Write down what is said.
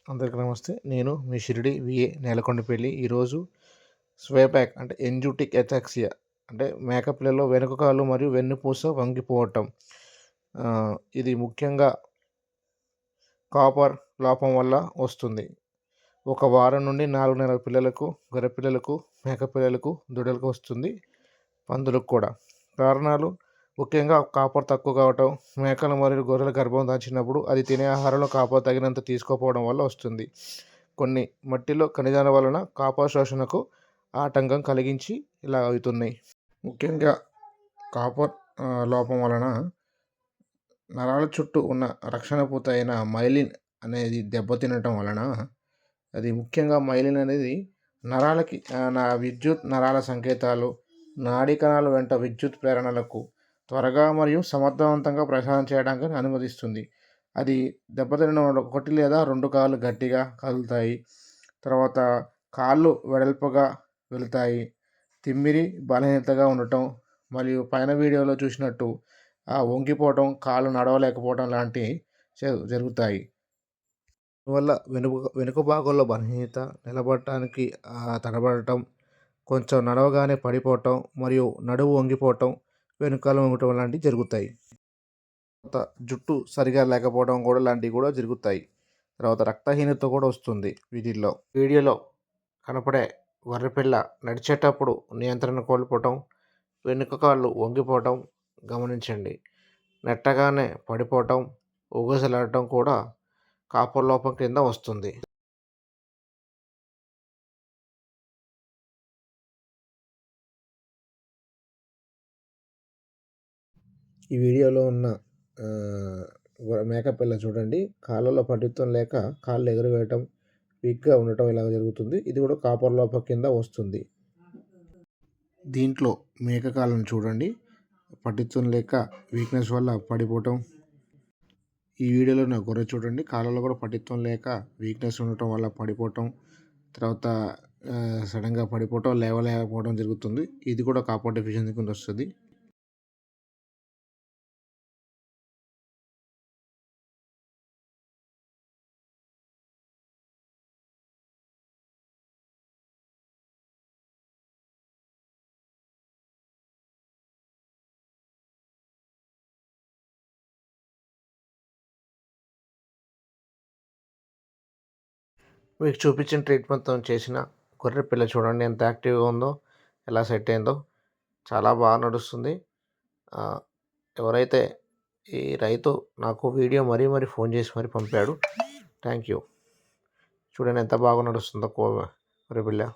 అందరికీ నమస్తే. నేను మీ షిరిడి విఏ నేలకొండపల్లి. ఈరోజు స్వేబ్యాక్ అంటే ఎంజూటిక్ ఎథాక్సియా అంటే మేకపిల్లలో వెనుక కాళ్ళు మరియు వెన్నుపూస వంగిపోవటం. ఇది ముఖ్యంగా కాపర్ లోపం వల్ల వస్తుంది. 1 వారం నుండి 4 నెలల పిల్లలకు, గొర్రెపిల్లలకు, మేకపిల్లలకు, దూడలకు వస్తుంది. పందులకు కూడా. కారణాలు ముఖ్యంగా కాపర్ తక్కువ కావటం, మేకలు మరియు గొర్రెల గర్భం దాల్చినప్పుడు అది తినే ఆహారంలో కాపర్ తగినంత తీసుకోకపోవడం వల్ల వస్తుంది. కొన్ని మట్టిలో ఖనిజాల వలన కాపర్ శోషణకు ఆటంకం కలిగించి ఇలా అవుతున్నాయి. ముఖ్యంగా కాపర్ లోపం వలన నరాల చుట్టూ ఉన్న రక్షణ పూత అయిన మైలిన్ అనేది దెబ్బతినటం వలన, అది ముఖ్యంగా మైలిన్ అనేది నరాలకి విద్యుత్ నరాల సంకేతాలు, నాడీ కణాల వెంట విద్యుత్ ప్రేరణలకు త్వరగా మరియు సమర్థవంతంగా ప్రసారం చేయడానికి అనుమతిస్తుంది. అది దెబ్బతినడం వల్ల 1 లేదా 2 కాళ్ళు గట్టిగా కదులుతాయి. తర్వాత కాళ్ళు వెడల్పుగా వెళ్తాయి. తిమ్మిరి బలహీనతగా ఉండటం మరియు పైన వీడియోలో చూసినట్టు వంగిపోవటం, కాళ్ళు నడవలేకపోవడం లాంటివి జరుగుతాయి. అందువల్ల వెనుక భాగంలో బలహీనత, నిలబడటానికి తడబడటం, కొంచెం నడవగానే పడిపోవటం మరియు నడుము వంగిపోవటం, వెనుకాల వంగటం లాంటివి జరుగుతాయి. తర్వాత జుట్టు సరిగా లేకపోవడం కూడా లాంటివి కూడా జరుగుతాయి. తర్వాత రక్తహీనత కూడా వస్తుంది వీడియోలో కనపడే గొర్రెపిల్ల నడిచేటప్పుడు నియంత్రణ కోల్పోవటం, వెనుక కాళ్ళు వంగిపోవటం గమనించండి. నెట్టగానే పడిపోవటం, ఊగసలాడటం కూడా కాపర్ లోపం కింద వస్తుంది. ఈ వీడియోలో ఉన్న మేకపిల్ల చూడండి, కాళ్ళలో పటిత్వం లేక కాళ్ళు ఎగరవేయటం, వీక్గా ఉండటం ఇలాగ జరుగుతుంది. ఇది కూడా కాపర్ లోపం కింద వస్తుంది. దీంట్లో మేక కాళ్ళను చూడండి, పటిత్వం లేక వీక్నెస్ వల్ల పడిపోవటం. ఈ వీడియోలో నా గొర్రె చూడండి, కాళ్ళలో కూడా పటిత్వం లేక వీక్నెస్ ఉండటం వల్ల పడిపోవటం, తర్వాత సడన్గా పడిపోవటం, లేవలేకపోవడం జరుగుతుంది. ఇది కూడా కాపర్ డెఫిషియన్సీ కింద వస్తుంది. మీకు చూపించిన ట్రీట్మెంట్తో చేసిన గొర్రె పిల్ల చూడండి ఎంత యాక్టివ్గా ఉందో, ఎలా సెట్ అయిందో. చాలా బాగా నడుస్తుంది. ఎవరైతే ఈ రైతు నాకు వీడియో మరీ ఫోన్ చేసి మరీ పంపాడు. Thank you. చూడండి ఎంత బాగా నడుస్తుందో గొర్రె పిల్ల.